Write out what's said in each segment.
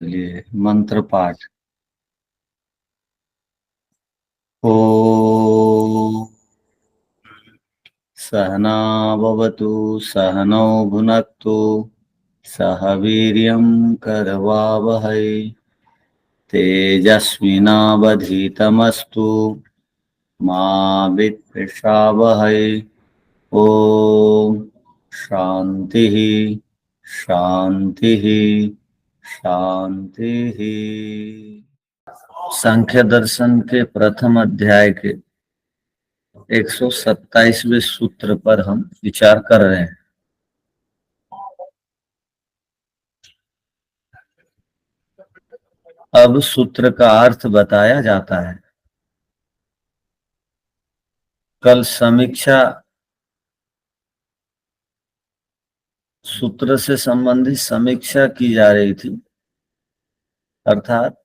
चलिए मंत्र पाठ। ओ सहना भवतु सहनौ भुनक्तु सह वीर्यं करवावहै तेजस्विनावधीतमस्तु मा विद्विषावहै। ओम शांति शांति शांति। सांख्य दर्शन के प्रथम अध्याय के 127वें सूत्र पर हम विचार कर रहे हैं। अब सूत्र का अर्थ बताया जाता है। कल समीक्षा सूत्र से संबंधित समीक्षा की जा रही थी, अर्थात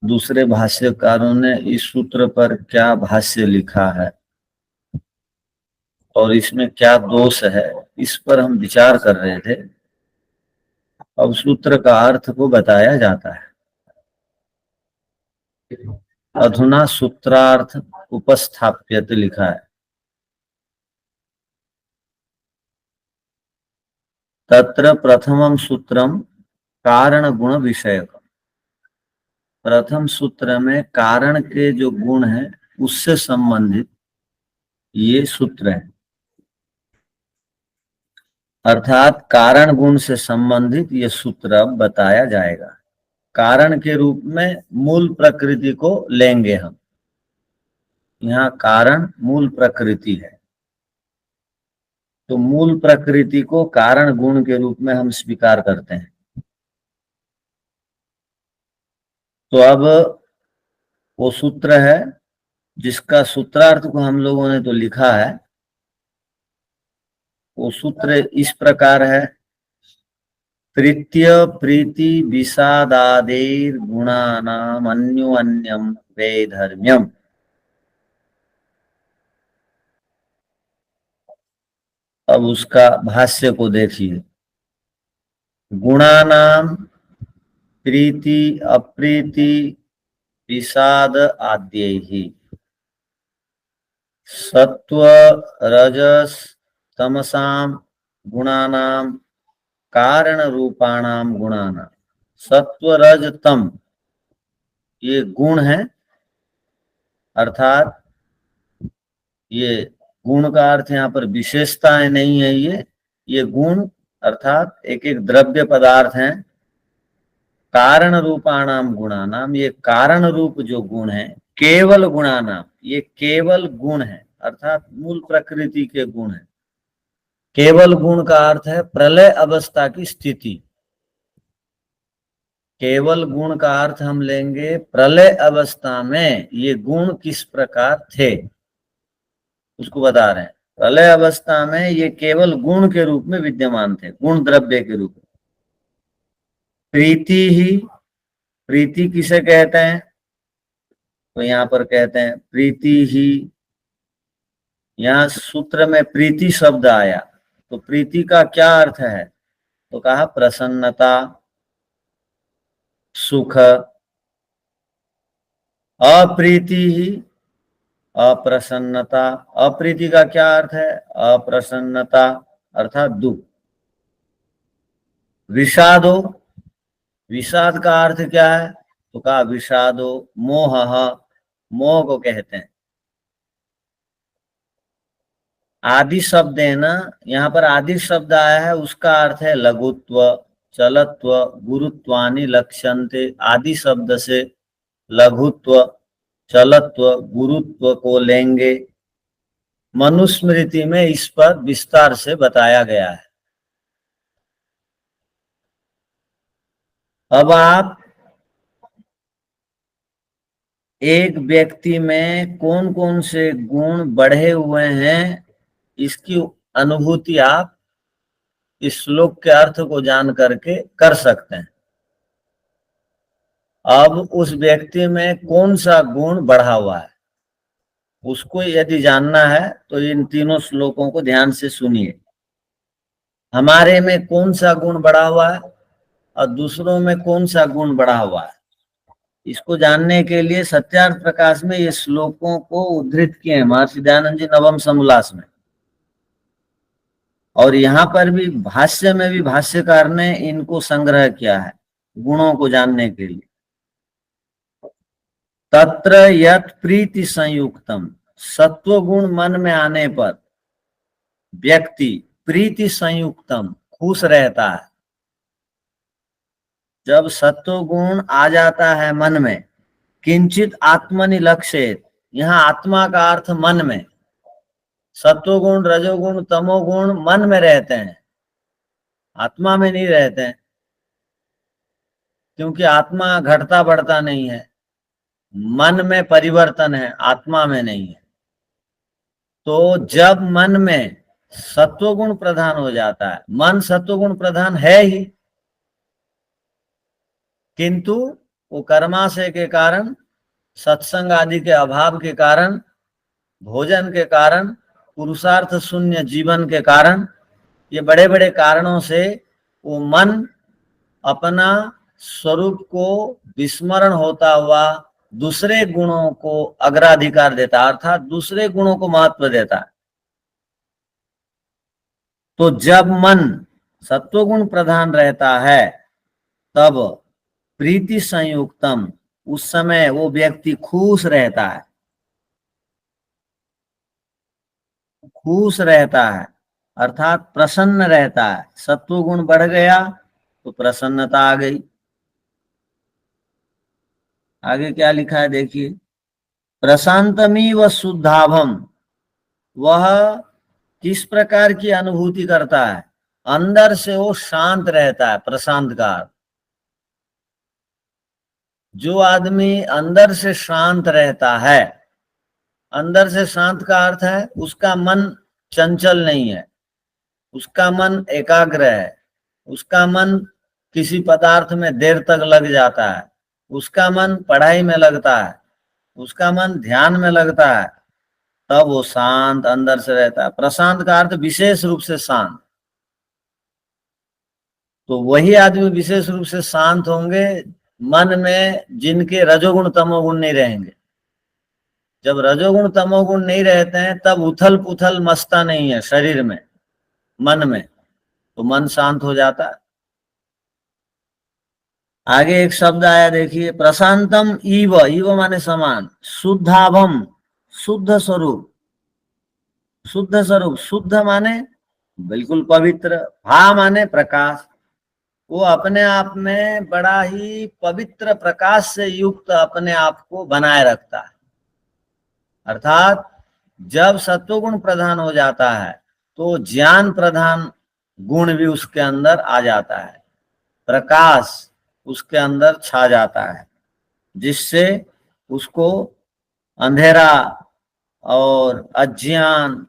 दूसरे भाष्यकारों ने इस सूत्र पर क्या भाष्य लिखा है और इसमें क्या दोष है, इस पर हम विचार कर रहे थे। अब सूत्र का अर्थ को बताया जाता है। अधुना सूत्रार्थ उपस्थाप्यते लिखा है। तत्र प्रथमम सूत्रम कारण गुण विषयक। प्रथम सूत्र में कारण के जो गुण हैं उससे संबंधित ये सूत्र है, अर्थात कारण गुण से संबंधित ये सूत्र अब बताया जाएगा। कारण के रूप में मूल प्रकृति को लेंगे हम। यहाँ कारण मूल प्रकृति है, तो मूल प्रकृति को कारण गुण के रूप में हम स्वीकार करते हैं। तो अब वो सूत्र है जिसका सूत्रार्थ को हम लोगों ने तो लिखा है। वो सूत्र इस प्रकार है। प्रीत्य प्रीति विषादादेर गुणानाम अन्योन्यम वैधर्म्यम। अब उसका भाष्य को देखिए। गुणानाम प्रीति अप्रीति विषाद आद्यैहि सत्व रजस तमसाम गुणानाम कारण रूपाणाम गुणानाम। सत्व रज तम ये गुण है, अर्थात ये गुण का अर्थ यहाँ पर विशेषताएं नहीं है। ये गुण अर्थात एक एक द्रव्य पदार्थ हैं। कारण रूपाणाम गुणानाम ये कारण रूप जो गुण है। केवल गुणानाम ये केवल गुण है, अर्थात मूल प्रकृति के गुण है। केवल गुण का अर्थ है प्रलय अवस्था की स्थिति। केवल गुण का अर्थ हम लेंगे प्रलय अवस्था में ये गुण किस प्रकार थे उसको बता रहे हैं। प्रलय अवस्था में ये केवल गुण के रूप में विद्यमान थे, गुण द्रव्य के रूप में। प्रीति ही, प्रीति किसे कहते हैं? तो यहाँ पर कहते हैं प्रीति ही। यहाँ सूत्र में प्रीति शब्द आया, तो प्रीति का क्या अर्थ है? तो कहा प्रसन्नता, सुख। अप्रीति ही अप्रसन्नता। अप्रीति का क्या अर्थ है? अप्रसन्नता अर्थात दुख। विषादो, विषाद का अर्थ क्या है? तो कहा विषादो मोह, मोह को कहते हैं। आदि शब्द है ना, यहाँ पर आदि शब्द आया है, उसका अर्थ है लघुत्व, चलत्व, गुरुत्वानि लक्ष्यन्ते। आदि शब्द से लघुत्व, चलत्व, गुरुत्व को लेंगे। मनुस्मृति में इस पर विस्तार से बताया गया है। अब आप एक व्यक्ति में कौन कौन से गुण बढ़े हुए हैं इसकी अनुभूति आप इस श्लोक के अर्थ को जान करके कर सकते हैं। अब उस व्यक्ति में कौन सा गुण बढ़ा हुआ है उसको यदि जानना है तो इन तीनों श्लोकों को ध्यान से सुनिए। हमारे में कौन सा गुण बढ़ा हुआ है? और दूसरों में कौन सा गुण बढ़ा हुआ है। इसको जानने के लिए सत्यार्थ प्रकाश में ये श्लोकों को उद्धृत किए हैं महर्षि दयानंद जी नवम समोल्लास में, और यहाँ पर भी भाष्य में भी भाष्यकार ने इनको संग्रह किया है गुणों को जानने के लिए। तत्र यत् प्रीति संयुक्तम, सत्व गुण मन में आने पर व्यक्ति प्रीति संयुक्तम खुश रहता है। जब सत्व गुण आ जाता है मन में, किंचित आत्मनि लक्षेत, यहाँ आत्मा का अर्थ मन में, सत्वगुण रजोगुण तमोगुण मन में रहते हैं, आत्मा में नहीं रहते हैं, क्योंकि आत्मा घटता बढ़ता नहीं है, मन में परिवर्तन है, आत्मा में नहीं है। तो जब मन में सत्वगुण प्रधान हो जाता है, मन सत्वगुण प्रधान है ही, किंतु वो कर्माशय के कारण, सत्संग आदि के अभाव के कारण, भोजन के कारण, पुरुषार्थ शून्य जीवन के कारण, ये बड़े बड़े कारणों से वो मन अपना स्वरूप को विस्मरण होता हुआ दूसरे गुणों को अग्राधिकार देता है, अर्थात दूसरे गुणों को महत्व देता है। तो जब मन सत्वगुण प्रधान रहता है तब प्रीति संयुक्तम, उस समय वो व्यक्ति खुश रहता है, खुश रहता है अर्थात प्रसन्न रहता है। सत्वगुण बढ़ गया तो प्रसन्नता आ गई। आगे क्या लिखा है देखिए, प्रशांतमी व शुद्धाभम, वह किस प्रकार की अनुभूति करता है, अंदर से वो शांत रहता है। प्रशांत का जो आदमी अंदर से शांत रहता है, अंदर से शांत का अर्थ है उसका मन चंचल नहीं है, उसका मन एकाग्र है, उसका मन किसी पदार्थ में देर तक लग जाता है, उसका मन पढ़ाई में लगता है, उसका मन ध्यान में लगता है, तब वो शांत अंदर से रहता है। प्रशांत का अर्थ विशेष रूप से शांत। तो वही आदमी विशेष रूप से शांत होंगे मन में जिनके रजोगुण तमोगुण नहीं रहेंगे। जब रजोगुण तमोगुण नहीं रहते हैं तब उथल पुथल मचता नहीं है शरीर में, मन में, तो मन शांत हो जाता है। आगे एक शब्द आया देखिए, प्रशांतम इव, इव माने समान, शुद्धाभम, शुद्ध स्वरूप, शुद्ध स्वरूप, शुद्ध माने बिल्कुल पवित्र, भा माने प्रकाश, वो अपने आप में बड़ा ही पवित्र प्रकाश से युक्त अपने आप को बनाए रखता है। अर्थात जब सत्वगुण प्रधान हो जाता है तो ज्ञान प्रधान गुण भी उसके अंदर आ जाता है, प्रकाश उसके अंदर छा जाता है, जिससे उसको अंधेरा और अज्ञान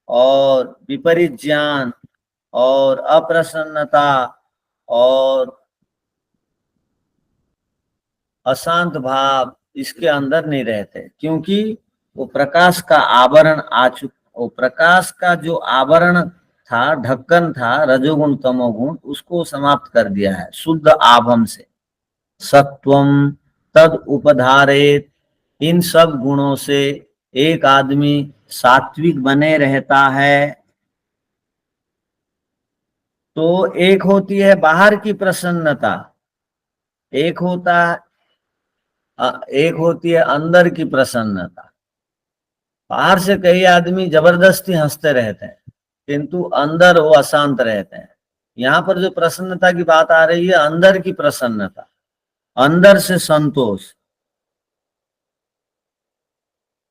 और विपरीत ज्ञान और अप्रसन्नता और अशांत भाव इसके अंदर नहीं रहते, क्योंकि वो प्रकाश का आवरण आ चुका, वो प्रकाश का जो आवरण था, ढक्कन था रजोगुण तमोगुण, उसको समाप्त कर दिया है शुद्ध आभम से। सत्वम तद उपधारेत, इन सब गुणों से एक आदमी सात्विक बने रहता है। तो एक होती है बाहर की प्रसन्नता, एक होती है अंदर की प्रसन्नता। बाहर से कई आदमी जबरदस्ती हंसते रहते हैं किंतु अंदर वो अशांत रहते हैं। यहाँ पर जो प्रसन्नता की बात आ रही है, अंदर की प्रसन्नता, अंदर से संतोष।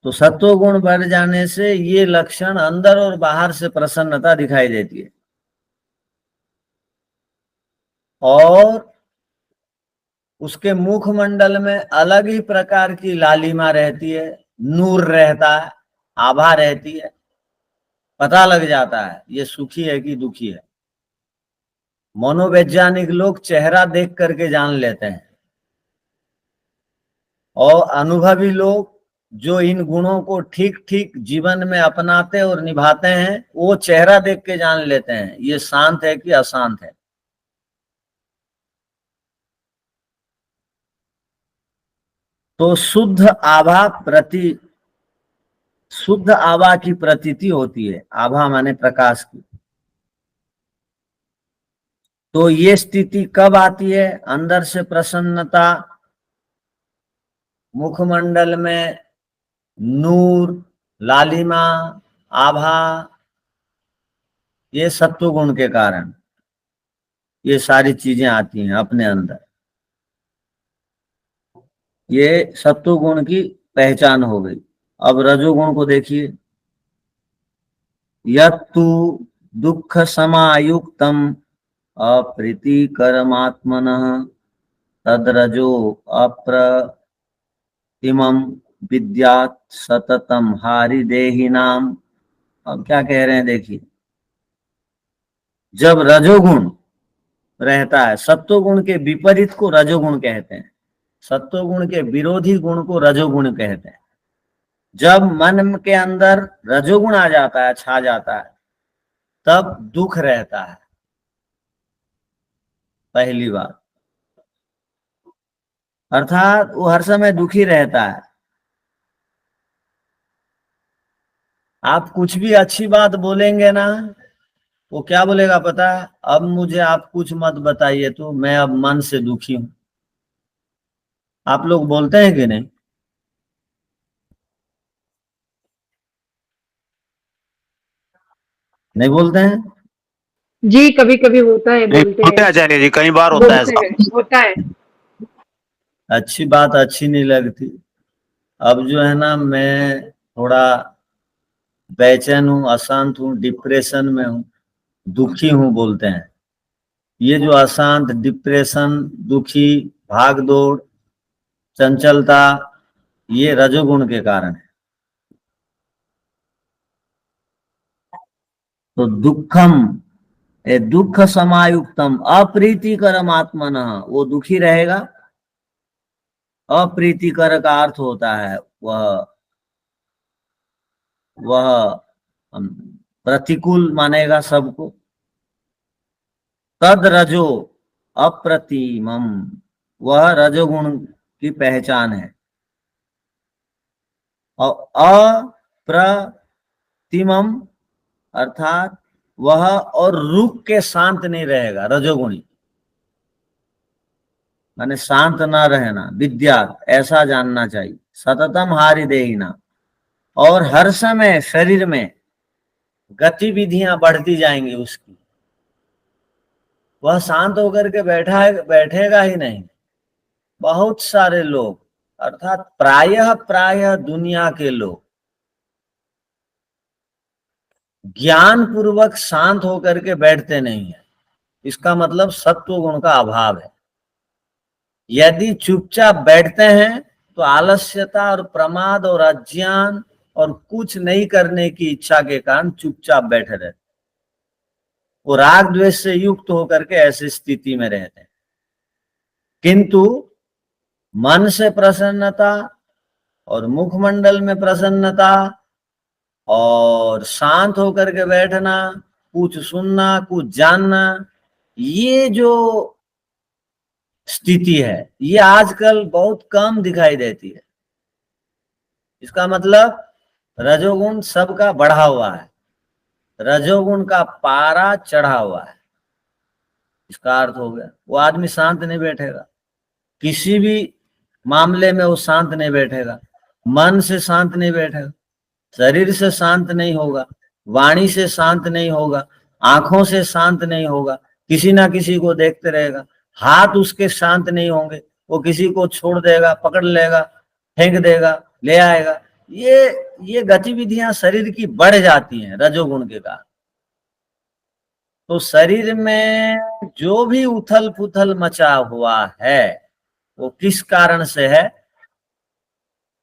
तो सत्व गुण बढ़ जाने से ये लक्षण अंदर और बाहर से प्रसन्नता दिखाई देती है, और उसके मुखमंडल में अलग ही प्रकार की लालिमा रहती है, नूर रहता है, आभा रहती है, पता लग जाता है ये सुखी है कि दुखी है। मनोवैज्ञानिक लोग चेहरा देख करके जान लेते हैं, और अनुभवी लोग जो इन गुणों को ठीक ठीक जीवन में अपनाते और निभाते हैं, वो चेहरा देख के जान लेते हैं ये शांत है कि अशांत है। तो शुद्ध आभा की प्रतीति होती है, आभा माने प्रकाश की। तो ये स्थिति कब आती है? अंदर से प्रसन्नता, मुखमंडल में नूर, लालिमा, आभा, ये सत्व गुण के कारण ये सारी चीजें आती हैं अपने अंदर। ये सत्व गुण की पहचान हो गई। अब रजोगुण को देखिए। यत्तु दुख समायुक्तम अप्रीतिकरमात्मनः तद्रजो अप्रतिमं विद्यात् सततम हारिदेहिनाम। अब क्या कह रहे हैं देखिए। जब रजोगुण रहता है, सत्वगुण के विपरीत को रजोगुण कहते हैं, सत्वगुण के विरोधी गुण को रजोगुण कहते हैं। जब मन के अंदर रजोगुण आ जाता है, छा जाता है, तब दुख रहता है, पहली बात। अर्थात वो हर समय दुखी रहता है। आप कुछ भी अच्छी बात बोलेंगे ना, वो क्या बोलेगा पता है? अब मुझे आप कुछ मत बताइए, तो मैं अब मन से दुखी हूं। आप लोग बोलते हैं कि नहीं? नहीं बोलते हैं? जी कभी कभी होता है, नहीं बोलते बोलते हैं। हैं आचार्य जी, कई बार होता है बोलते ऐसा। हैं, होता है। अच्छी बात अच्छी नहीं लगती। अब जो है ना, मैं थोड़ा बेचैन हूँ, अशांत हूँ, डिप्रेशन में हूँ, दुखी हूँ बोलते हैं। ये जो अशांत, डिप्रेशन, दुखी, भाग दौड़, चंचलता, ये रजोगुण के कारण है। तो दुखम, दुख समायुक्तम अप्रीतिकरम आत्मनः, वो दुखी रहेगा। अप्रीतिकर का अर्थ होता है वह प्रतिकूल मानेगा सबको। तद रजो अप्रतिमम, वह रजोगुण की पहचान है। और अप्रतिमम अर्थात वह और रुक के शांत नहीं रहेगा, रजोगुणी माने शांत ना रहना। विद्या ऐसा जानना चाहिए। सततम हारि देहिना, और हर समय शरीर में गतिविधियां बढ़ती जाएंगी उसकी। वह शांत होकर के बैठेगा ही नहीं। बहुत सारे लोग, अर्थात प्रायः प्रायः दुनिया के लोग ज्ञान पूर्वक शांत होकर के बैठते नहीं है। इसका मतलब सत्व गुण का अभाव है। यदि चुपचाप बैठते हैं तो आलस्यता और प्रमाद और अज्ञान और कुछ नहीं करने की इच्छा के कारण चुपचाप बैठे रहते। वो राग द्वेष से युक्त होकर के ऐसी स्थिति में रहते हैं। किंतु मन से प्रसन्नता और मुखमंडल में प्रसन्नता और शांत होकर के बैठना, कुछ सुनना, कुछ जानना, ये जो स्थिति है, ये आजकल बहुत कम दिखाई देती है। इसका मतलब रजोगुण सबका बढ़ा हुआ है, रजोगुण का पारा चढ़ा हुआ है। इसका अर्थ हो गया वो आदमी शांत नहीं बैठेगा, किसी भी मामले में वो शांत नहीं बैठेगा। मन से शांत नहीं बैठेगा, शरीर से शांत नहीं होगा, वाणी से शांत नहीं होगा, आंखों से शांत नहीं होगा, किसी ना किसी को देखते रहेगा। हाथ उसके शांत नहीं होंगे, वो किसी को छोड़ देगा, पकड़ लेगा, फेंक देगा, ले आएगा। ये गतिविधियां शरीर की बढ़ जाती हैं रजोगुण के कारण। तो शरीर में जो भी उथल पुथल मचा हुआ है, वो किस कारण से है?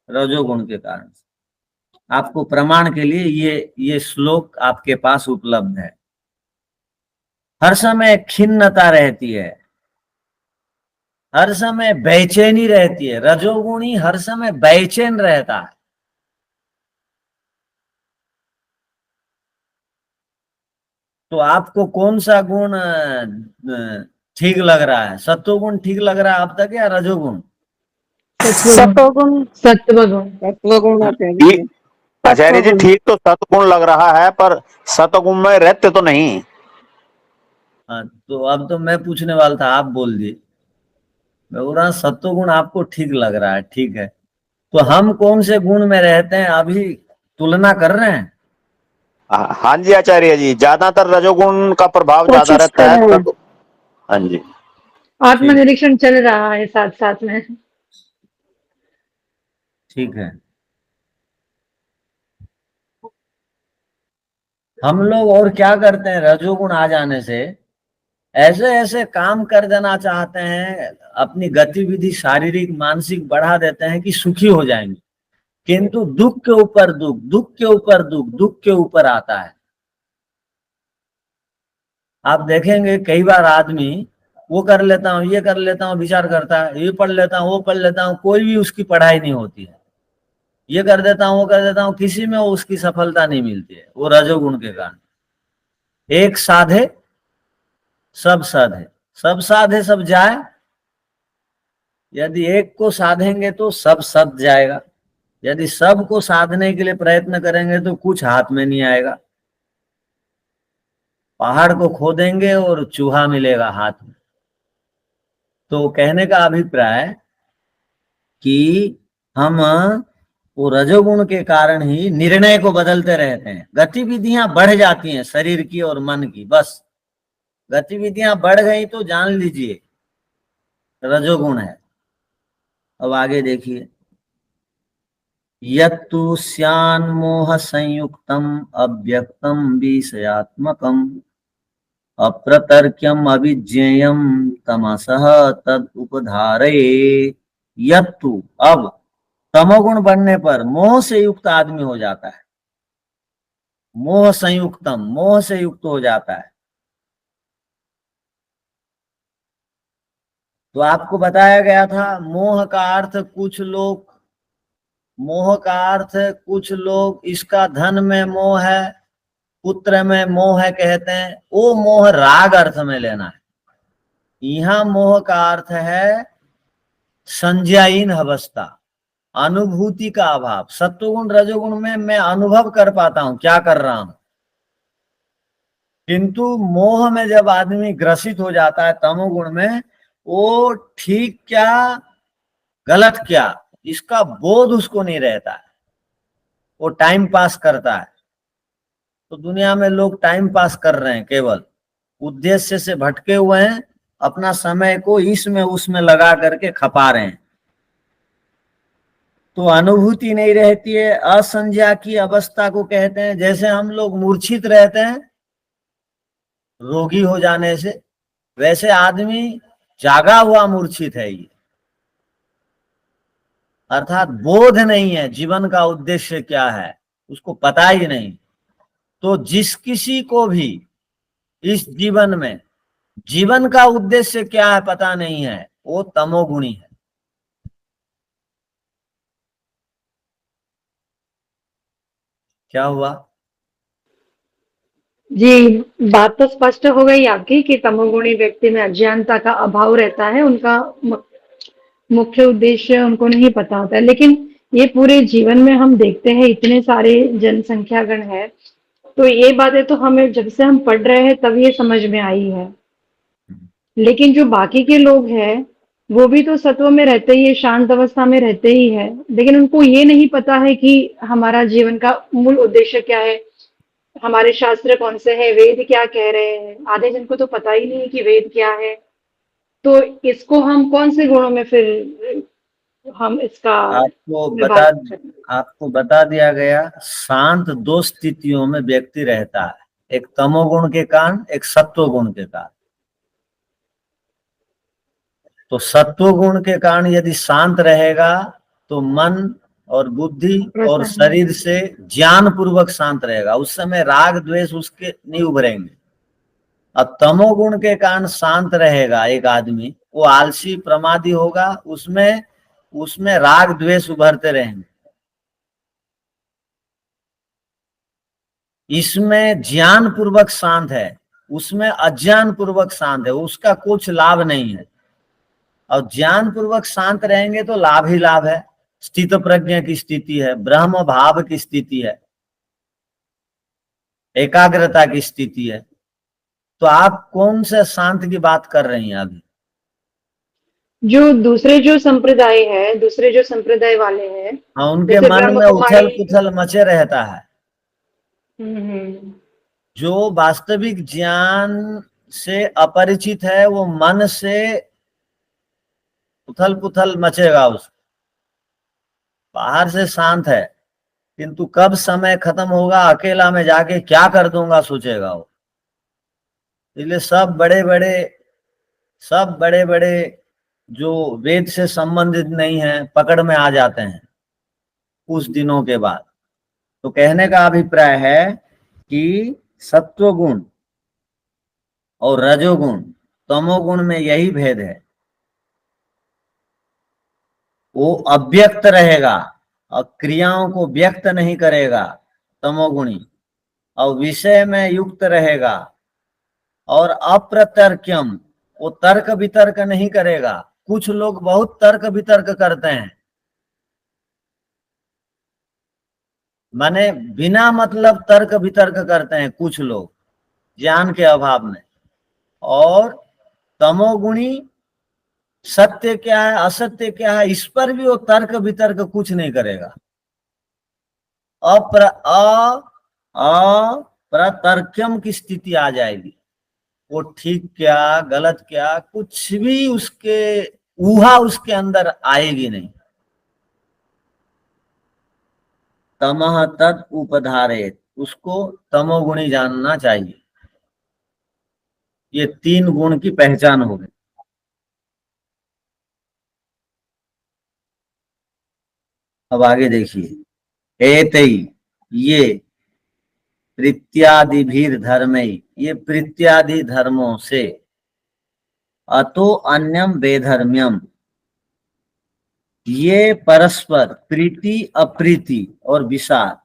रजोगुण के कारण से। आपको प्रमाण के लिए ये श्लोक आपके पास उपलब्ध है। हर समय खिन्नता रहती है, हर समय बेचैनी रहती है। रजोगुणी हर समय बेचैन रहता है। तो आपको कौन सा गुण ठीक लग रहा है? सत्वगुण ठीक लग रहा है आप तक या रजोगुण? सत्वगुण सत्वगुण सत्वगुण आते हैं ठीक। जी। आचार्य जी सत्वगुण। ठीक तो सतगुण लग रहा है, पर सतगुण में रहते तो नहीं। हाँ, तो अब तो मैं पूछने वाला था, आप बोल दिए। मैं बोल रहा सत्वगुण आपको ठीक लग रहा है, ठीक है। तो हम कौन से गुण में रहते हैं अभी तुलना कर रहे हैं? हाँ जी आचार्य जी, ज्यादातर रजोगुण का प्रभाव ज्यादा कोशिश रहता कर है रहे हैं। तब। हाँ जी आत्मनिरीक्षण चल रहा है साथ साथ में। ठीक है। हम लोग और क्या करते हैं, रजोगुण आ जाने से ऐसे ऐसे काम कर देना चाहते हैं, अपनी गतिविधि शारीरिक मानसिक बढ़ा देते हैं कि सुखी हो जाएंगे, किंतु दुख के ऊपर दुख, दुख के ऊपर दुख, दुख के ऊपर आता है। आप देखेंगे कई बार आदमी वो कर लेता हूँ, ये कर लेता हूँ, विचार करता है, ये पढ़ लेता हूँ, वो पढ़ लेता हूँ, कोई भी उसकी पढ़ाई नहीं होती है। ये कर देता हूँ, वो कर देता हूँ, किसी में उसकी सफलता नहीं मिलती है, वो रजोगुण के कारण। एक साधे सब साधे, सब साधे सब जाए। यदि एक को साधेंगे तो सब सद जाएगा, यदि सबको साधने के लिए प्रयत्न करेंगे तो कुछ हाथ में नहीं आएगा। पहाड़ को खोदेंगे और चूहा मिलेगा हाथ में। तो कहने का अभिप्राय कि हम वो रजोगुण के कारण ही निर्णय को बदलते रहते हैं, गतिविधियां बढ़ जाती हैं शरीर की और मन की, बस गतिविधियां बढ़ गई तो जान लीजिए रजोगुण है। अब आगे देखिए, यत्तु स्यान्मोह संयुक्तम अव्यक्तम विषयात्मकम अप्रतर्क्यम अविज्ञेयम तमसः तद उपधारये। यत्तु, अब तमोगुण बढ़ने पर मोह से युक्त आदमी हो जाता है, मोह संयुक्तम, मोह से युक्त हो जाता है। तो आपको बताया गया था मोह का अर्थ, कुछ लोग इसका धन में मोह है, पुत्र में मोह है कहते हैं, वो मोह राग अर्थ में लेना है। यहां मोह का अर्थ है संज्ञाहीन अवस्था, अनुभूति का अभाव। सत्वगुण रजोगुण में मैं अनुभव कर पाता हूं क्या कर रहा हूं, किंतु मोह में जब आदमी ग्रसित हो जाता है तमोगुण में, वो ठीक क्या गलत क्या इसका बोध उसको नहीं रहता है, वो टाइम पास करता है। तो दुनिया में लोग टाइम पास कर रहे हैं, केवल उद्देश्य से भटके हुए हैं, अपना समय को इसमें उसमें लगा करके खपा रहे हैं। तो अनुभूति नहीं रहती है, असंज्ञा की अवस्था को कहते हैं। जैसे हम लोग मूर्छित रहते हैं रोगी हो जाने से, वैसे आदमी जागा हुआ मूर्छित है ये, अर्थात बोध नहीं है जीवन का उद्देश्य क्या है, उसको पता ही नहीं। तो जिस किसी को भी इस जीवन में जीवन का उद्देश्य क्या है पता नहीं है, वो तमोगुणी है। क्या हुआ? जी, बात तो स्पष्ट हो गई आपकी कि तमोगुणी व्यक्ति में अज्ञानता का अभाव रहता है, उनका मुख्य उद्देश्य उनको नहीं पता होता है। लेकिन ये पूरे जीवन में हम देखते हैं इतने सारे जनसंख्या गण है, तो ये बातें तो हमें जब से हम पढ़ रहे हैं तब ये समझ में आई है। लेकिन जो बाकी के लोग हैं वो भी तो सत्व में रहते ही है, शांत अवस्था में रहते ही है, लेकिन उनको ये नहीं पता है कि हमारा जीवन का मूल उद्देश्य क्या है, हमारे शास्त्र कौन से हैं, वेद क्या कह रहे हैं। आधे जन को तो पता ही नहीं है कि वेद क्या है। तो इसको हम कौन से गुणों में फिर हम इसका आपको बता विभाजन करें? आपको बता दिया गया, शांत दो स्थितियों में व्यक्ति रहता है, एक तमोगुण के कारण, एक सत्वगुण के कारण। तो सत्वगुण के कारण यदि शांत रहेगा तो मन और बुद्धि और प्रसन्न। शरीर से ज्ञान पूर्वक शांत रहेगा, उस समय राग द्वेष उसके नहीं उभरेंगे। अब तमोगुण के कारण शांत रहेगा एक आदमी, वो आलसी प्रमादी होगा, उसमें उसमें राग द्वेष उभरते रहेंगे। इसमें ज्ञान पूर्वक शांत है, उसमें अज्ञान पूर्वक शांत है, उसका कुछ लाभ नहीं है। और ज्ञान पूर्वक शांत रहेंगे तो लाभ ही लाभ है, स्थित प्रज्ञा की स्थिति है, ब्रह्म भाव की स्थिति है, एकाग्रता की स्थिति है। तो आप कौन से शांत की बात कर रही हैं अभी? जो दूसरे जो संप्रदाय है, दूसरे जो संप्रदाय वाले हैं, हाँ, उनके जैसे मन ब्रह्म में उथल कुमारी। पुथल मचे रहता है। हम्म। जो वास्तविक ज्ञान से अपरिचित है वो मन से उथल पुथल मचेगा, उसको बाहर से शांत है, किंतु कब समय खत्म होगा, अकेला में जाके क्या कर दूंगा सोचेगा वो। इसलिए सब बड़े बड़े जो वेद से संबंधित नहीं है पकड़ में आ जाते हैं कुछ दिनों के बाद। तो कहने का अभिप्राय है कि सत्वगुण और रजोगुण तमोगुण में यही भेद है, वो अव्यक्त रहेगा और क्रियाओं को व्यक्त नहीं करेगा तमोगुणी, और विषय में युक्त रहेगा, और अप्रतर्क्यम, वो तर्क वितर्क नहीं करेगा। कुछ लोग बहुत तर्क वितर्क करते हैं, माने बिना मतलब तर्क वितर्क करते हैं कुछ लोग ज्ञान के अभाव में। और तमोगुणी सत्य क्या है असत्य क्या है इस पर भी वो तर्क वितर्क कुछ नहीं करेगा। अप्रतर्क्यम की स्थिति आ जाएगी, वो ठीक क्या गलत क्या कुछ भी उसके ऊहा उसके अंदर आएगी नहीं। तमह तद उपधारेत, उसको तमोगुणी जानना चाहिए। ये 3 गुण की पहचान हो गई। अब आगे देखिए, एतई ये प्रीत्यादिभीर धर्मई, ये प्रीत्यादि धर्मों से, अतो अन्यम वेधर्म्यम, ये परस्पर प्रीति अप्रीति और विषाद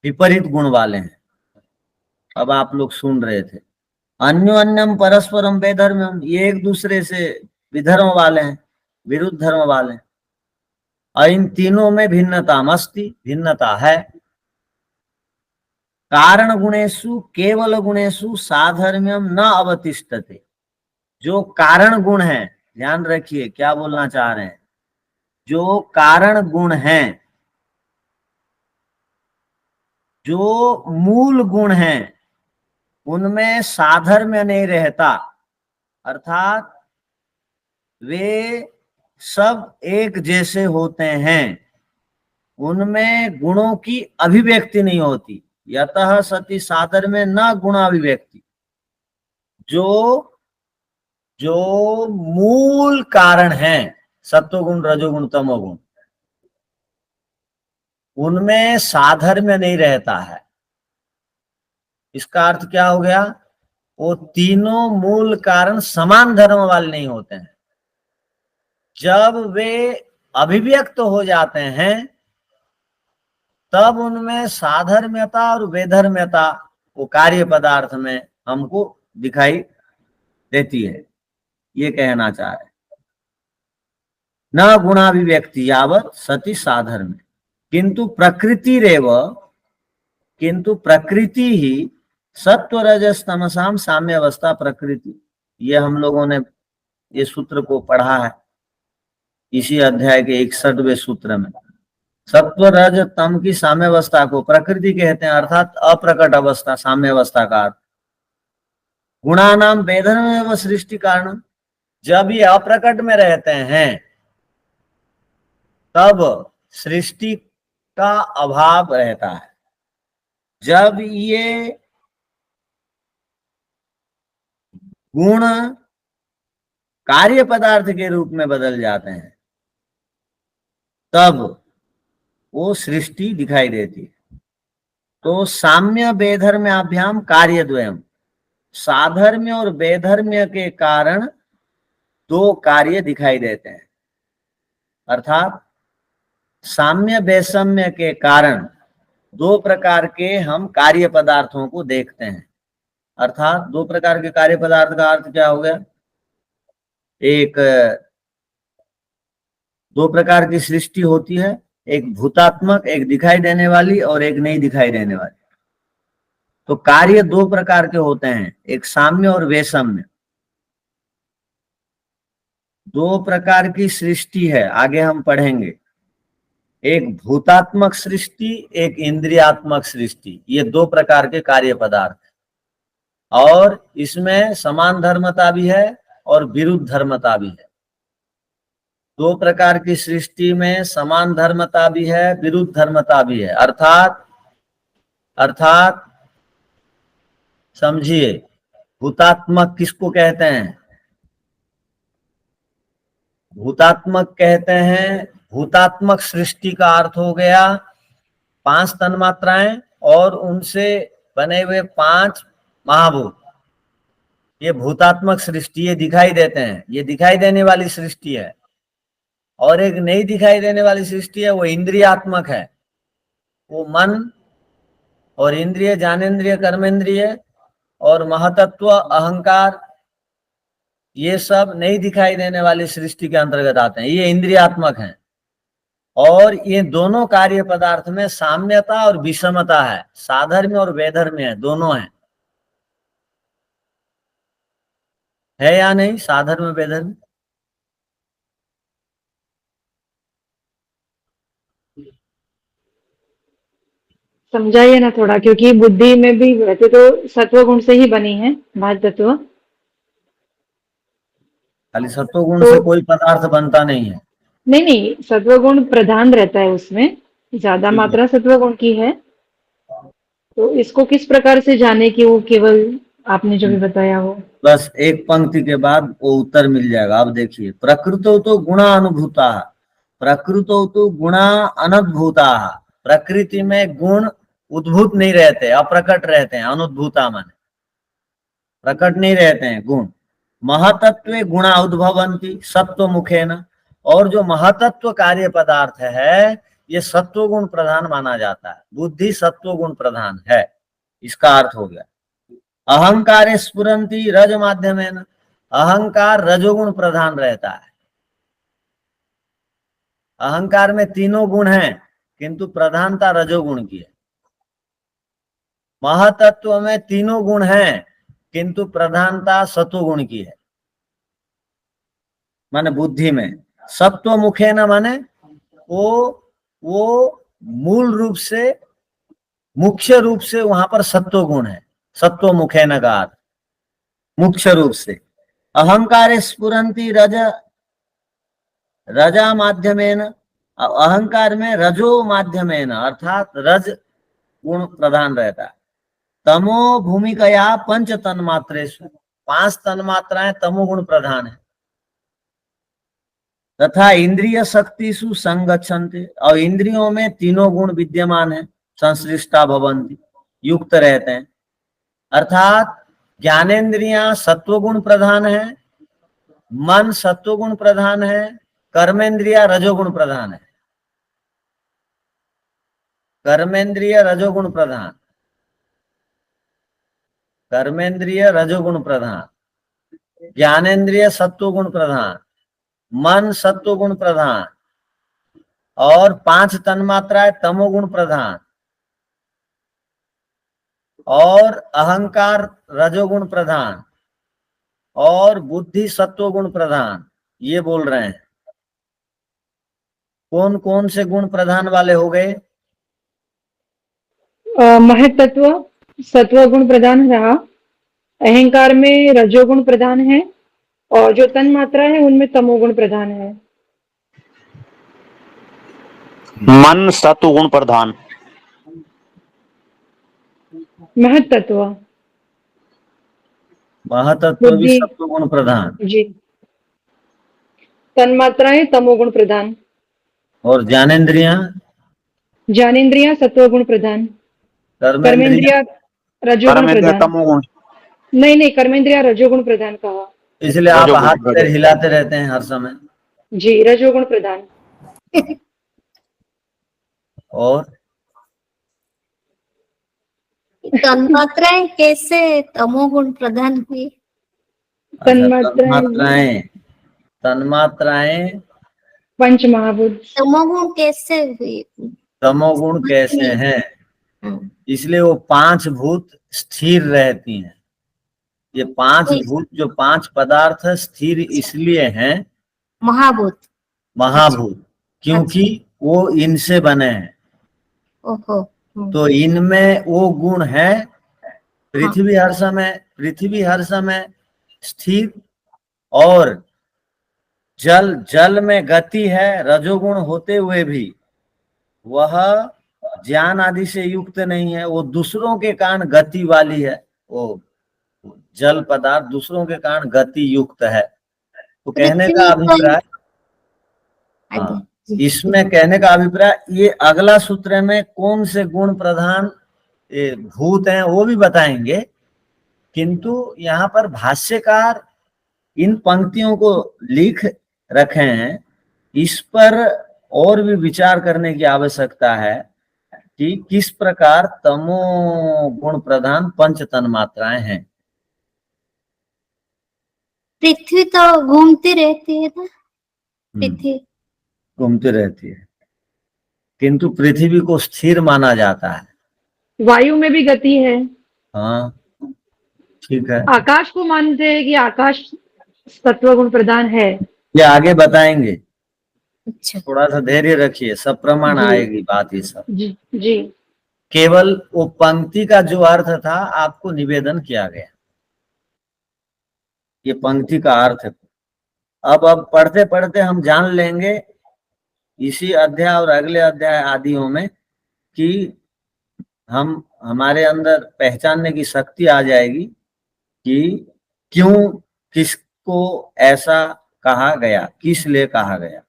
विपरीत गुण वाले हैं। अब आप लोग सुन रहे थे, अन्यो अन्यम परस्परम वेधर्म्यम, ये एक दूसरे से विधर्म वाले हैं, विरुद्ध धर्म वाले हैं। और इन तीनों में भिन्नता मस्ती, भिन्नता है। कारण गुणेशु केवल गुणेशु साधर्म्यम न अवतिष्ठते, जो कारण गुण है, ध्यान रखिए क्या बोलना चाह रहे हैं, जो कारण गुण हैं, जो मूल गुण हैं, उनमें साधर्म्य नहीं रहता, अर्थात वे सब एक जैसे होते हैं, उनमें गुणों की अभिव्यक्ति नहीं होती। यतः सति साधर्म्य न गुणाभिव्यक्ति, जो जो मूल कारण है सत्वगुण रजोगुण तमोगुण, उनमें साधर्म्य नहीं रहता है। इसका अर्थ क्या हो गया, वो तीनों मूल कारण समान धर्म वाले नहीं होते हैं। जब वे अभिव्यक्त हो जाते हैं तब उनमें साधर्म्यता और वेधर्म्यता वो कार्य पदार्थ में हमको दिखाई देती है, ये कहना चाह रहे। न गुणाभिव्यक्ति यावत सति साधर्म्य, किंतु प्रकृति रेव, किंतु प्रकृति ही सत्व रजस तमसाम साम्य अवस्था प्रकृति। ये हम लोगों ने ये सूत्र को पढ़ा है इसी अध्याय के 61वें सूत्र में। सत्व रज तम की साम्य अवस्था को प्रकृति कहते हैं, अर्थात अप्रकट अवस्था साम्य अवस्था का अर्थ। गुणानाम वेधर्म व सृष्टि कारण, जब ये अप्रकट में रहते हैं तब सृष्टि का अभाव रहता है। जब ये गुण कार्य पदार्थ के रूप में बदल जाते हैं तब वो सृष्टि दिखाई देती है। तो साम्य वेधर्म्याभ्याम कार्य द्वयम, साधर्म्य और वेधर्म्य के कारण 2 कार्य दिखाई देते हैं, अर्थात साम्य वैषम्य के कारण 2 प्रकार के हम कार्य पदार्थों को देखते हैं। अर्थात 2 प्रकार के कार्य पदार्थ का अर्थ क्या हो गया, एक दो प्रकार की सृष्टि होती है, एक भूतात्मक, एक दिखाई देने वाली और एक नहीं दिखाई देने वाली। तो कार्य दो प्रकार के होते हैं, एक साम्य और वैषम्य। दो प्रकार की सृष्टि है, आगे हम पढ़ेंगे। एक भूतात्मक सृष्टि, एक इंद्रियात्मक सृष्टि, ये दो प्रकार के कार्य पदार्थ है। और इसमें समान धर्मता भी है और विरुद्ध धर्मता भी है। दो प्रकार की सृष्टि में समान धर्मता भी है, विरुद्ध धर्मता भी है। अर्थात समझिए, भूतात्मक किसको कहते हैं? भूतात्मक कहते हैं, भूतात्मक सृष्टि का अर्थ हो गया 5 तन्मात्राएं और उनसे बने हुए 5 महाभूत। ये भूतात्मक सृष्टि, ये दिखाई देते हैं, ये दिखाई देने वाली सृष्टि है। और एक नहीं दिखाई देने वाली सृष्टि है, वो इंद्रियात्मक है। वो मन और इंद्रिय, ज्ञानेन्द्रिय, कर्मेंद्रिय और महतत्व, अहंकार, ये सब नहीं दिखाई देने वाली सृष्टि के अंतर्गत आते हैं, ये इंद्रियात्मक हैं। और ये दोनों कार्य पदार्थ में साम्यता और विषमता है, साधर्म्य और वैधर्म्य है, दोनों है या नहीं? साधर्म्य वैधर्म्य समझाइए ना थोड़ा, क्योंकि बुद्धि में भी वैसे तो सत्व गुण से ही बनी है भात तत्व। खाली सत्वगुण तो से कोई पदार्थ बनता नहीं है। नहीं, सत्व गुण प्रधान रहता है उसमें, ज्यादा ठीक है, मात्रा सत्व गुण की है। तो इसको किस प्रकार से जाने कि वो केवल आपने जो भी बताया वो। बस एक पंक्ति के बाद वो उत्तर मिल जाएगा। अब देखिए, प्रकृतो तो गुणा अनुभूता, प्रकृतो तो गुणा अनद्भूता। प्रकृति में गुण उद्भूत नहीं रहते, अप्रकट रहते हैं। अनुद्भूता माने प्रकट नहीं रहते हैं गुण। महतत्व गुणा उद्भवंती सत्व मुखेन। और जो महतत्व कार्य पदार्थ है, ये सत्व गुण प्रधान माना जाता है। बुद्धि सत्व गुण प्रधान है, इसका अर्थ हो गया। अहंकार स्फुरंती रज माध्यमेन। अहंकार रजोगुण प्रधान रहता है। अहंकार में तीनों गुण हैं, किंतु प्रधानता रजोगुण की है। महतत्व में तीनों गुण हैं, किंतु प्रधानता सत्वगुण की है। माने बुद्धि में सत्व मुखे न, माने वो मूल रूप से, मुख्य रूप से वहां पर सत्व गुण है। सत्व मुखे न का अर्थ मुख्य रूप से। अहंकार स्फुरंती रजा माध्यमेन। अहंकार में रजो माध्यमेन, अर्थात रज गुण प्रधान रहता है। तमो भूमिकया पंच तन्मात्रेषु। 5 तन्मात्राएं तमोगुण प्रधान है। तथा इंद्रिय शक्तिषु संगच्छन्ति। और इंद्रियों में तीनों गुण विद्यमान है, संश्लिष्टा भवन्ति, युक्त रहते हैं। अर्थात ज्ञानेन्द्रियां सत्वगुण प्रधान है, मन सत्वगुण प्रधान है, कर्मेंद्रिया रजोगुण प्रधान है। कर्मेंद्रिय रजोगुण प्रधान, कर्मेंद्रिय रजोगुण प्रधान, ज्ञानेन्द्रिय सत्वगुण प्रधान, मन सत्वगुण प्रधान और 5 तन्मात्राएं तमोगुण प्रधान और अहंकार रजोगुण प्रधान और बुद्धि सत्वगुण प्रधान। ये बोल रहे हैं। कौन कौन से गुण प्रधान वाले हो गए? महत्त्व सत्व गुण प्रधान रहा, अहंकार में रजोगुण प्रधान है, और जो तन मात्रा है उनमें तमोगुण प्रधान है। मन सत्व गुण प्रधान। महत्त्व महतत्व भी बुद्धि, सत्वगुण प्रधान जी, तन मात्राएं तमोगुण प्रधान, और ज्ञानेन्द्रियां, ज्ञानेन्द्रियां सत्वगुण प्रधान, कर्मेंद्रियां, कर्मेंद्रिया रजोगुण कर्मेंद्रिय प्रधान। तमोगुण। नहीं, कर्मेंद्रिया रजोगुण प्रधान कहा। इसलिए आप रजोगुण हाथ पैर रजोगुण। हिलाते रहते हैं हर समय। जी, रजोगुण प्रधान। और तन्मात्राएं कैसे तमोगुण प्रधान हुई? अच्छा, तन्मात्राएं तन्मात्राएं तन्मात्राएं पंच महाभूत। तमोगुण कैसे हुई? तमोगुण कैसे हैं, हाँ, इसलिए वो 5 भूत स्थिर रहती हैं। ये 5 भूत जो 5 पदार्थ स्थिर इसलिए हैं महाभूत। महाभूत, क्योंकि वो इनसे बने हैं। ओहो। तो इनमें वो गुण है, पृथ्वी हर समय स्थिर, और जल में गति है, रजोगुण होते हुए भी वह ज्ञान आदि से युक्त नहीं है, वो दूसरों के कारण गति वाली है। वो जल पदार्थ दूसरों के कारण गति युक्त है। तो कहने का अभिप्राय, हाँ, इसमें कहने का अभिप्राय, ये अगला सूत्र में कौन से गुण प्रधान भूत हैं वो भी बताएंगे, किंतु यहाँ पर भाष्यकार इन पंक्तियों को लिख रखे हैं, इस पर और भी विचार करने की आवश्यकता है कि किस प्रकार तमो गुण प्रधान पंच तन्मात्राएं हैं। पृथ्वी तो घूमती रहती है ना, पृथ्वी घूमती रहती है, किंतु पृथ्वी को स्थिर माना जाता है। वायु में भी गति है। हाँ, ठीक है। आकाश को मानते हैं कि आकाश तत्व गुण प्रधान है। ये आगे बताएंगे, अच्छा। थोड़ा सा धैर्य रखिए, सब प्रमाण जी। आएगी बात। ये सब जी जी। केवल वो पंक्ति का जो अर्थ था आपको निवेदन किया गया, ये पंक्ति का अर्थ है। अब पढ़ते पढ़ते हम जान लेंगे इसी अध्याय और अगले अध्याय आदियों में कि हम हमारे अंदर पहचानने की शक्ति आ जाएगी कि क्यों, किसको ऐसा कहा गया, किस लिए कहा गया।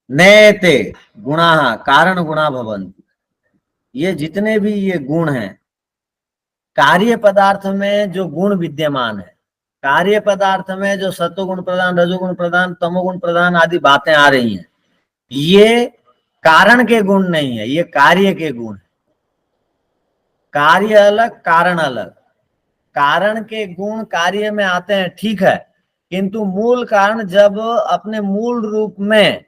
नैते गुणाः कारण गुणा भवन्ति, ये जितने भी ये गुण हैं, कार्य पदार्थ में जो गुण विद्यमान है, कार्य पदार्थ में जो सत्वगुण प्रधान, रजोगुण प्रधान, तमोगुण प्रधान आदि बातें आ रही हैं, ये कारण के गुण नहीं है, ये कार्य के गुण है। कार्य अलग, कारण अलग। कारण के गुण कार्य में आते हैं, ठीक है, किंतु मूल कारण जब अपने मूल रूप में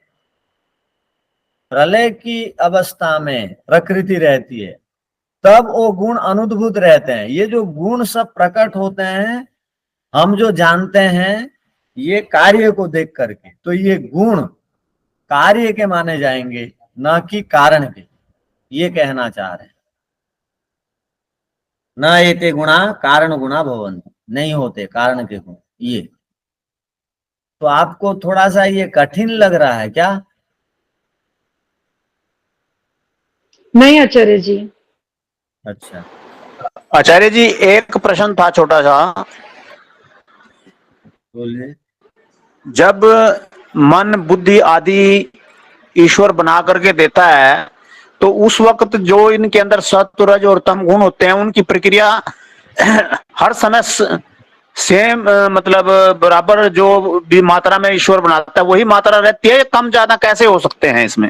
प्रलय की अवस्था में प्रकृति रहती है, तब वो गुण अनुद्भूत रहते हैं। ये जो गुण सब प्रकट होते हैं, हम जो जानते हैं ये कार्य को देख करके, तो ये गुण कार्य के माने जाएंगे, न कि कारण के। ये कहना चाह रहे हैं, न एते गुणा कारण गुणा भवन्ति, नहीं होते कारण के गुण। ये तो आपको थोड़ा सा ये कठिन लग रहा है क्या? नहीं आचार्य जी। अच्छा, आचार्य जी एक प्रश्न था छोटा सा। बोलिए। जब मन बुद्धि आदि ईश्वर बना करके देता है, तो उस वक्त जो इनके अंदर सत्व रज और तम गुण होते हैं, उनकी प्रक्रिया हर समय सेम, मतलब बराबर जो भी मात्रा में ईश्वर बनाता है वही मात्रा रहती है, कम ज्यादा कैसे हो सकते हैं इसमें?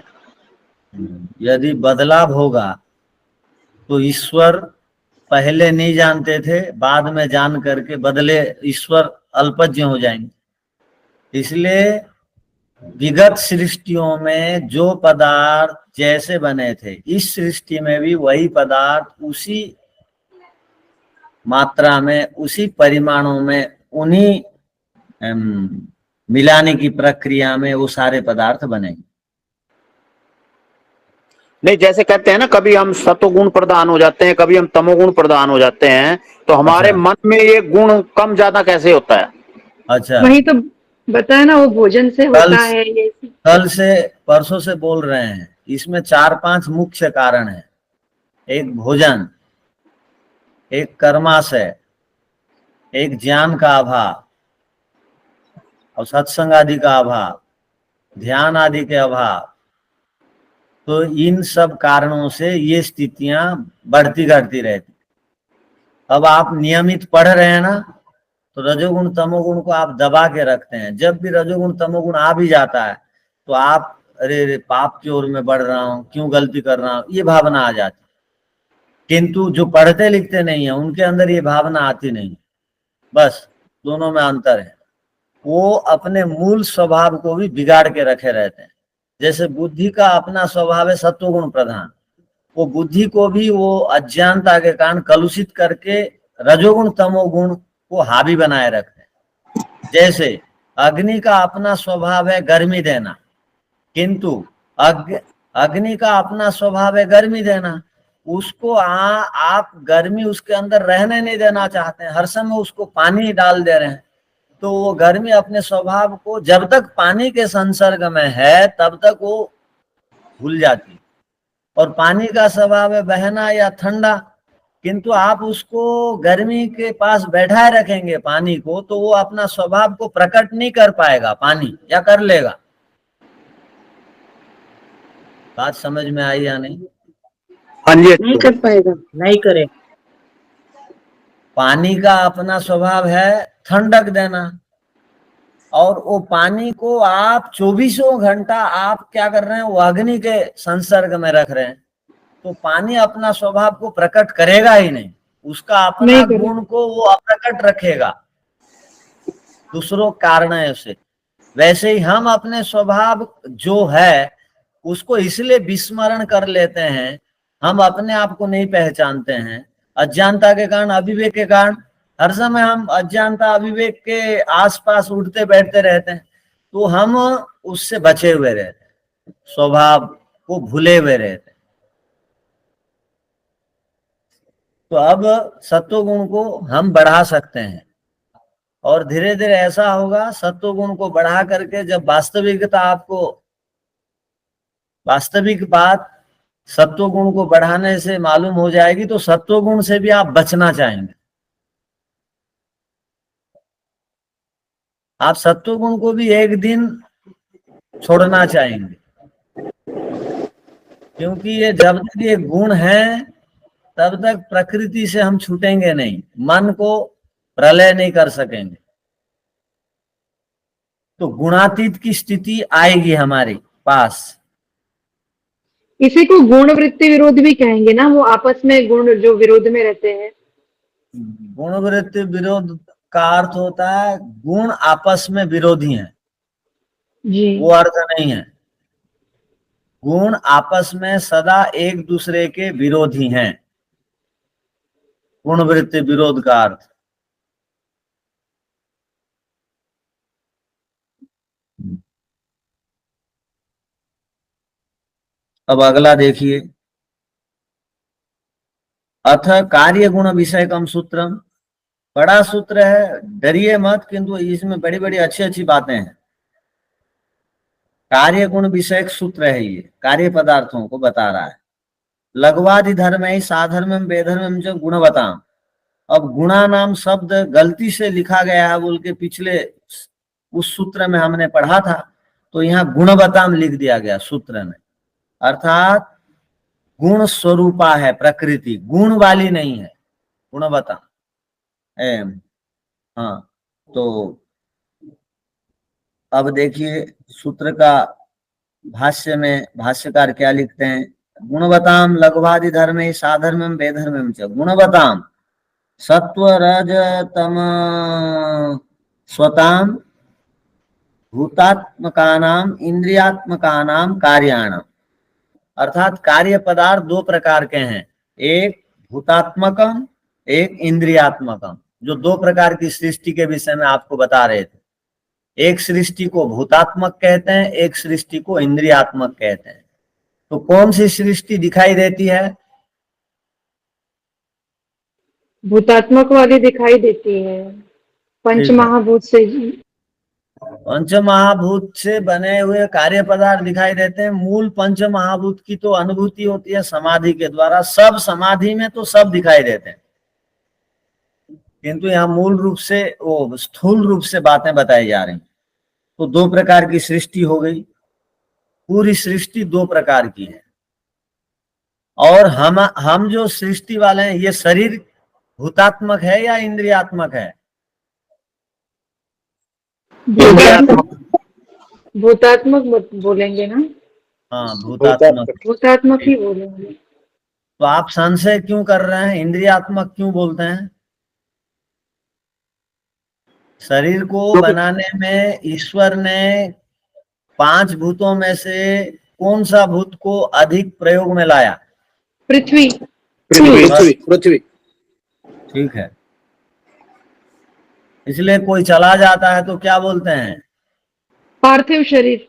यदि बदलाव होगा तो ईश्वर पहले नहीं जानते थे, बाद में जान करके बदले, ईश्वर अल्पज्ञ हो जाएंगे। इसलिए विगत सृष्टियों में जो पदार्थ जैसे बने थे, इस सृष्टि में भी वही पदार्थ उसी मात्रा में, उसी परिमाणों में, उन्हीं मिलाने की प्रक्रिया में वो सारे पदार्थ बनेंगे। नहीं, जैसे कहते हैं ना, कभी हम सत्वगुण प्रधान हो जाते हैं, कभी हम तमोगुण प्रधान हो जाते हैं, तो हमारे अच्छा। मन में ये गुण कम ज्यादा कैसे होता है? अच्छा, वही तो बताया ना, वो भोजन से होता है ये। कल से परसों से बोल रहे हैं, इसमें 4-5 मुख्य कारण है। एक भोजन, एक कर्माशय, एक ज्ञान का अभाव और सत्संग आदि का अभाव, ध्यान आदि के अभाव। तो इन सब कारणों से ये स्थितियां बढ़ती घटती रहती। अब आप नियमित पढ़ रहे हैं ना, तो रजोगुण तमोगुण को आप दबा के रखते हैं। जब भी रजोगुण तमोगुण आ भी जाता है तो आप अरे पाप की ओर में बढ़ रहा हूं, क्यों गलती कर रहा हूं, ये भावना आ जाती। किंतु जो पढ़ते लिखते नहीं है उनके अंदर ये भावना आती नहीं। बस दोनों में अंतर है। वो अपने मूल स्वभाव को भी बिगाड़ के रखे रहते हैं। जैसे बुद्धि का अपना स्वभाव है सत्वगुण प्रधान, वो बुद्धि को भी वो अज्ञानता के कारण कलुषित करके रजोगुण तमोगुण को हावी बनाए रखते हैं। जैसे अग्नि का अपना स्वभाव है गर्मी देना, किंतु अग्नि का अपना स्वभाव है गर्मी देना, उसको आप गर्मी उसके अंदर रहने नहीं देना चाहते हैं, हर समय उसको पानी डाल दे रहे हैं, तो वो गर्मी अपने स्वभाव को जब तक पानी के संसर्ग में है तब तक वो भूल जाती है। और पानी का स्वभाव है बहना या ठंडा, किंतु आप उसको गर्मी के पास बैठाए रखेंगे पानी को, तो वो अपना स्वभाव को प्रकट नहीं कर पाएगा पानी, या कर लेगा? बात समझ में आई या नहीं? हाँ जी। नहीं कर पाएगा, नहीं करे। पानी का अपना स्वभाव है ठंडक देना, और वो पानी को आप 24 घंटा आप क्या कर रहे हैं, वो अग्नि के संसर्ग में रख रहे हैं, तो पानी अपना स्वभाव को प्रकट करेगा ही नहीं, उसका अपना गुण को वो अप्रकट रखेगा, दूसरों कारण है उसे। वैसे ही हम अपने स्वभाव जो है उसको इसलिए विस्मरण कर लेते हैं, हम अपने आप को नहीं पहचानते हैं, अज्ञानता के कारण, अविवेक के कारण। हर समय हम अज्ञानता अविवेक के आसपास उठते बैठते रहते हैं, तो हम उससे बचे हुए रहते हैं, स्वभाव को भूले हुए रहते हैं। तो अब सत्वगुण को हम बढ़ा सकते हैं, और धीरे धीरे ऐसा होगा सत्वगुण को बढ़ा करके जब वास्तविकता आपको, वास्तविक बात सत्वगुण को बढ़ाने से मालूम हो जाएगी, तो सत्वगुण से भी आप बचना चाहेंगे। आप सत्वगुण को भी एक दिन छोड़ना चाहेंगे, क्योंकि ये जब तक ये गुण है तब तक प्रकृति से हम छूटेंगे नहीं, मन को प्रलय नहीं कर सकेंगे, तो गुणातीत की स्थिति आएगी हमारे पास। इसी को गुण वृत्ति विरोध भी कहेंगे ना, वो आपस में गुण जो विरोध में रहते हैं। गुण वृत्ति विरोध का अर्थ होता है गुण आपस में विरोधी हैं जी, वो अर्थ नहीं है। गुण आपस में सदा एक दूसरे के विरोधी हैं, गुण वृत्ति विरोध का अर्थ। अब अगला देखिए, अथ कार्य गुण विषयकम सूत्रम, बड़ा सूत्र है, डरिए मत, किंतु इसमें बड़ी बड़ी अच्छी अच्छी बातें हैं। कार्य गुण विषयक सूत्र है ये, कार्य पदार्थों को बता रहा है। लघवादि धर्म है साधर्म बेधर्म जो गुणवताम। अब गुणा नाम शब्द गलती से लिखा गया है बोल के पिछले उस सूत्र में हमने पढ़ा था, तो यहाँ गुणवताम लिख दिया गया सूत्र में, अर्थात गुण स्वरूपा है प्रकृति, गुण वाली नहीं है गुणवता। हाँ, तो अब देखिए सूत्र का भाष्य में भाष्यकार क्या लिखते हैं, गुणवताम लघवादि धर्मे साधर्मम बेधर्मम च गुणवताम सत्व रज तम स्वताम भूतात्मकानाम इंद्रियात्मकानाम कार्याणाम। अर्थात कार्य पदार्थ दो प्रकार के हैं, एक भूतात्मकम एक इंद्रियात्मकम, जो दो प्रकार की सृष्टि के विषय में आपको बता रहे थे। एक सृष्टि को भूतात्मक कहते हैं, एक सृष्टि को इंद्रियात्मक कहते हैं। तो कौन सी सृष्टि दिखाई देती है? भूतात्मक वाली दिखाई देती है, पंच महाभूत से। पंच महाभूत से बने हुए कार्य पदार्थ दिखाई देते हैं। मूल पंच महाभूत की तो अनुभूति होती है समाधि के द्वारा, सब समाधि में तो सब दिखाई देते हैं, किंतु यहाँ मूल रूप से वो स्थूल रूप से बातें बताई जा रही। तो दो प्रकार की सृष्टि हो गई, पूरी सृष्टि दो प्रकार की है। और हम जो सृष्टि वाले हैं, ये शरीर भूतात्मक है या इंद्रियात्मक है? भूतात्मक बोलेंगे ना? हाँ, भूतात्मक ही बोलेंगे। तो आप संशय क्यों कर रहे हैं, इंद्रियात्मक क्यों बोलते हैं? शरीर को तो बनाने में ईश्वर ने 5 भूतों में से कौन सा भूत को अधिक प्रयोग में लाया? पृथ्वी। पृथ्वी पृथ्वी। ठीक है। इसलिए कोई चला जाता है तो क्या बोलते हैं? पार्थिव शरीर।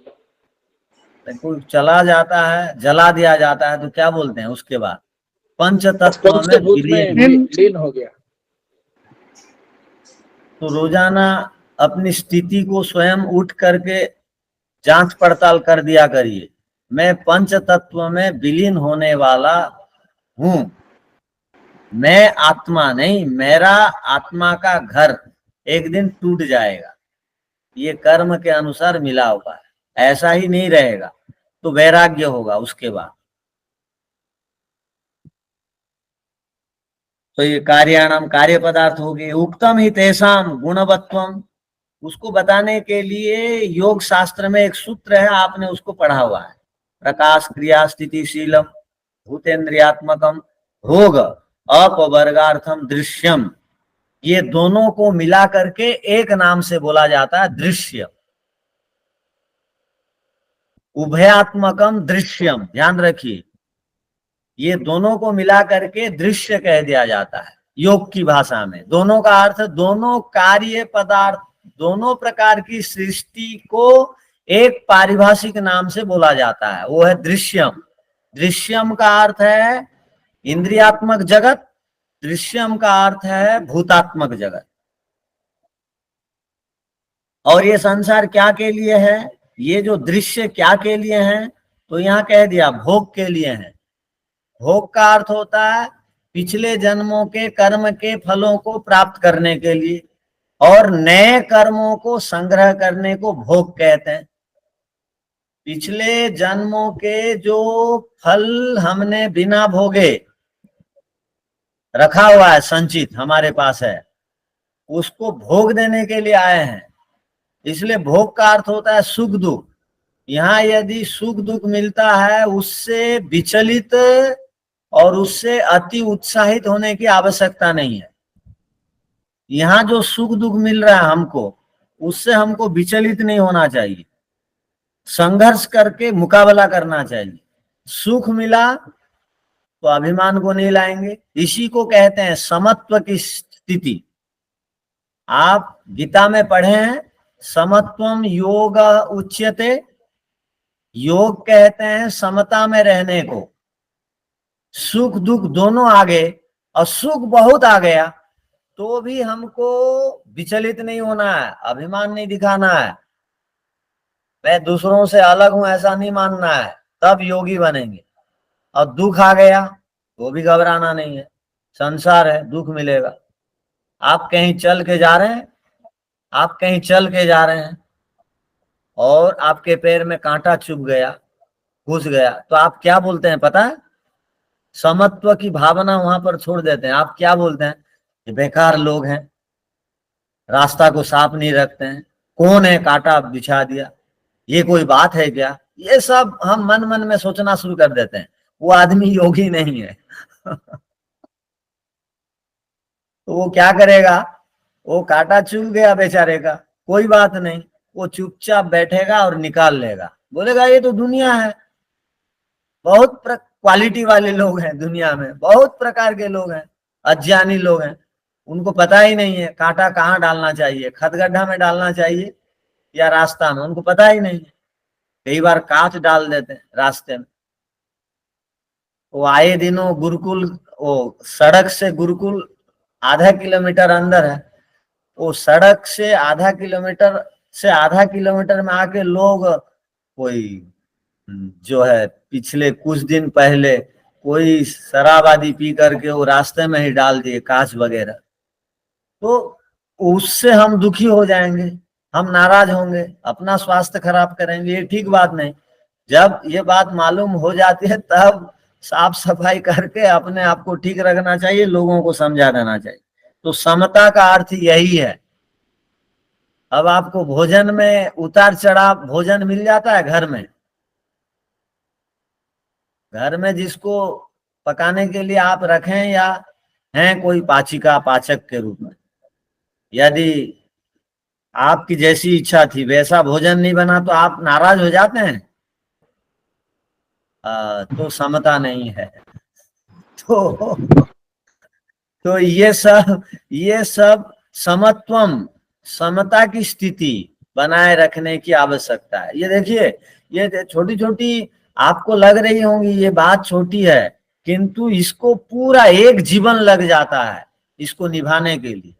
कोई चला जाता है, जला दिया जाता है तो क्या बोलते हैं उसके बाद? पंच तत्व में पंचभूत में विलीन। लीन हो गया। तो रोजाना अपनी स्थिति को स्वयं उठ करके जांच पड़ताल कर दिया करिए, मैं पंच तत्व में विलीन होने वाला हूं, मैं आत्मा नहीं, मेरा आत्मा का घर एक दिन टूट जाएगा, ये कर्म के अनुसार मिला हुआ है, ऐसा ही नहीं रहेगा। तो वैराग्य होगा उसके बाद। तो ये कार्याणाम कार्य पदार्थ हो गए। उक्तम ही तेषाम गुणवत्वम, उसको बताने के लिए योग शास्त्र में एक सूत्र है, आपने उसको पढ़ा हुआ है, प्रकाश क्रिया स्थितिशीलम भूतेन्द्रियात्मकम भोग अपवर्गार्थम दृश्यम, ये दोनों को मिला करके एक नाम से बोला जाता है दृश्य। उभयात्मकम दृश्यम, ध्यान रखिए, ये दोनों को मिला करके दृश्य कह दिया जाता है योग की भाषा में। दोनों का अर्थ दोनों कार्य पदार्थ, दोनों प्रकार की सृष्टि को एक पारिभाषिक नाम से बोला जाता है, वो है दृश्यम। दृश्यम का अर्थ है इंद्रियात्मक जगत, दृश्यम का अर्थ है भूतात्मक जगत। और ये संसार क्या के लिए है? ये जो दृश्य क्या के लिए है? तो यहां कह दिया भोग के लिए है। भोग का अर्थ होता है पिछले जन्मों के कर्म के फलों को प्राप्त करने के लिए, और नए कर्मों को संग्रह करने को भोग कहते हैं। पिछले जन्मों के जो फल हमने बिना भोगे रखा हुआ है, संचित हमारे पास है, उसको भोग देने के लिए आए हैं। इसलिए भोग का अर्थ होता है सुख दुख। यहाँ यदि सुख दुख मिलता है, उससे विचलित और उससे अति उत्साहित होने की आवश्यकता नहीं है। यहाँ जो सुख दुख मिल रहा है हमको, उससे हमको विचलित नहीं होना चाहिए, संघर्ष करके मुकाबला करना चाहिए। सुख मिला तो अभिमान को नहीं लाएंगे, इसी को कहते हैं समत्व की स्थिति। आप गीता में पढ़े हैं, समत्वम योग उच्यते, योग कहते हैं समता में रहने को। सुख दुख दोनों आ गए और सुख बहुत आ गया तो भी हमको विचलित नहीं होना है, अभिमान नहीं दिखाना है, मैं दूसरों से अलग हूं ऐसा नहीं मानना है, तब योगी बनेंगे। और दुख आ गया तो भी घबराना नहीं है, संसार है, दुख मिलेगा। आप कहीं चल के जा रहे हैं, आप कहीं चल के जा रहे हैं और आपके पैर में कांटा चुभ गया, घुस गया, तो आप क्या बोलते हैं पता है? समत्व की भावना वहां पर छोड़ देते हैं। आप क्या बोलते हैं? ये बेकार लोग हैं, रास्ता को साफ नहीं रखते हैं, कौन है कांटा बिछा दिया, ये कोई बात है क्या? ये सब हम मन मन में सोचना शुरू कर देते हैं। वो आदमी योगी नहीं है। तो वो क्या करेगा? वो कांटा चुभ गया बेचारे का, कोई बात नहीं, वो चुपचाप बैठेगा और निकाल लेगा, बोलेगा ये तो दुनिया है। बहुत क्वालिटी वाले लोग हैं दुनिया में, बहुत प्रकार के लोग हैं, अज्ञानी लोग हैं, उनको पता ही नहीं है कांटा कहाँ डालना चाहिए, खदगड्ढा में डालना चाहिए या रास्ता में, उनको पता ही नहीं है। कई बार कांच डाल देते हैं रास्ते में। वो आए दिनों गुरुकुल, वो सड़क से गुरुकुल आधा किलोमीटर अंदर है, वो सड़क से आधा किलोमीटर में आके लोग, कोई जो है पिछले कुछ दिन पहले कोई शराब आदि पी करके वो रास्ते में ही डाल दिए कांच वगैरह, तो उससे हम दुखी हो जाएंगे, हम नाराज होंगे, अपना स्वास्थ्य खराब करेंगे, ये ठीक बात नहीं। जब ये बात मालूम हो जाती है तब साफ सफाई करके अपने आप को ठीक रखना चाहिए, लोगों को समझा देना चाहिए। तो समता का अर्थ यही है। अब आपको भोजन में उतार चढ़ाव भोजन मिल जाता है घर में, घर में जिसको पकाने के लिए आप रखें या हैं कोई पाचिका पाचक के रूप में, यदि आपकी जैसी इच्छा थी वैसा भोजन नहीं बना तो आप नाराज हो जाते हैं। तो समता नहीं है। तो ये सब समत्वम, समता की स्थिति बनाए रखने की आवश्यकता है। ये देखिए, ये छोटी छोटी आपको लग रही होंगी ये बात छोटी है, किंतु इसको पूरा एक जीवन लग जाता है इसको निभाने के लिए।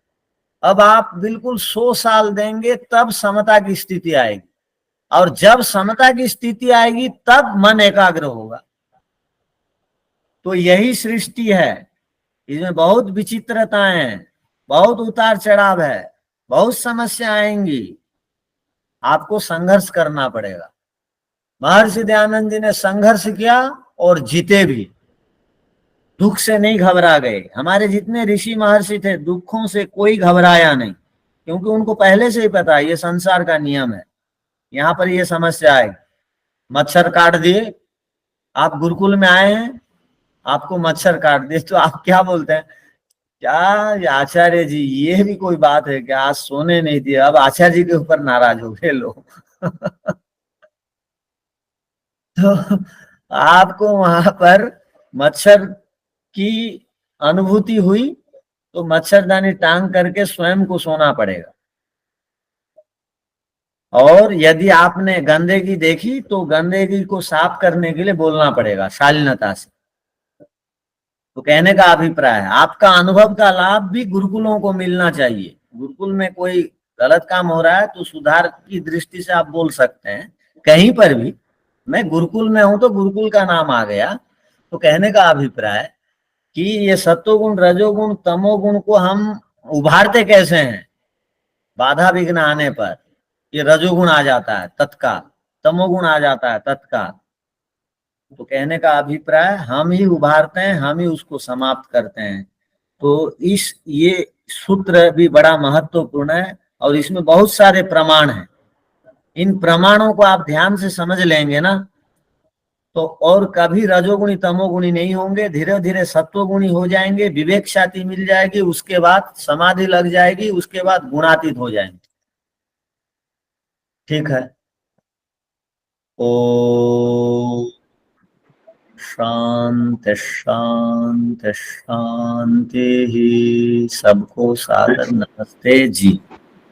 अब आप बिल्कुल 100 साल देंगे तब समता की स्थिति आएगी, और जब समता की स्थिति आएगी तब मन एकाग्र होगा। तो यही सृष्टि है, इसमें बहुत विचित्रताएं हैं, बहुत उतार चढ़ाव है, बहुत समस्या आएंगी, आपको संघर्ष करना पड़ेगा। महर्षि दयानंद जी ने संघर्ष किया और जीते भी, दुख से नहीं घबरा गए। हमारे जितने ऋषि महर्षि थे दुखों से कोई घबराया नहीं, क्योंकि उनको पहले से ही पता है ये संसार का नियम है, यहाँ पर ये समस्या आएगी। मच्छर काट दिए, आप गुरुकुल में आए हैं, आपको मच्छर काट दिए, तो आप क्या बोलते हैं, क्या आचार्य जी ये भी कोई बात है क्या, आज सोने नहीं दिए। अब आचार्य जी के ऊपर नाराज हो गए लोग। तो आपको वहां पर मच्छर की अनुभूति हुई तो मच्छरदानी टांग करके स्वयं को सोना पड़ेगा। और यदि आपने गंदगी देखी तो गंदगी को साफ करने के लिए बोलना पड़ेगा शालीनता से। तो कहने का अभिप्राय है आपका अनुभव का लाभ भी गुरुकुलों को मिलना चाहिए। गुरुकुल में कोई गलत काम हो रहा है तो सुधार की दृष्टि से आप बोल सकते हैं कहीं पर भी। मैं गुरुकुल में हूं तो गुरुकुल का नाम आ गया। तो कहने का अभिप्राय कि ये सत्वगुण, रजोगुण, तमोगुण को हम उभारते कैसे हैं। बाधा विघ्न आने पर ये रजोगुण आ जाता है तत्काल, तमोगुण आ जाता है तत्काल। तो कहने का अभिप्राय हम ही उभारते हैं, हम ही उसको समाप्त करते हैं। तो ये सूत्र भी बड़ा महत्वपूर्ण है और इसमें बहुत सारे प्रमाण हैं। इन प्रमाणों को आप ध्यान से समझ लेंगे ना तो और कभी रजोगुणी तमोगुणी नहीं होंगे, धीरे धीरे सत्वगुणी हो जाएंगे, विवेक शांति मिल जाएगी, उसके बाद समाधि लग जाएगी, उसके बाद गुणातीत हो जाएंगे। ठीक है। ओ शांति शांति शांति ही। सबको सादर नमस्ते जी।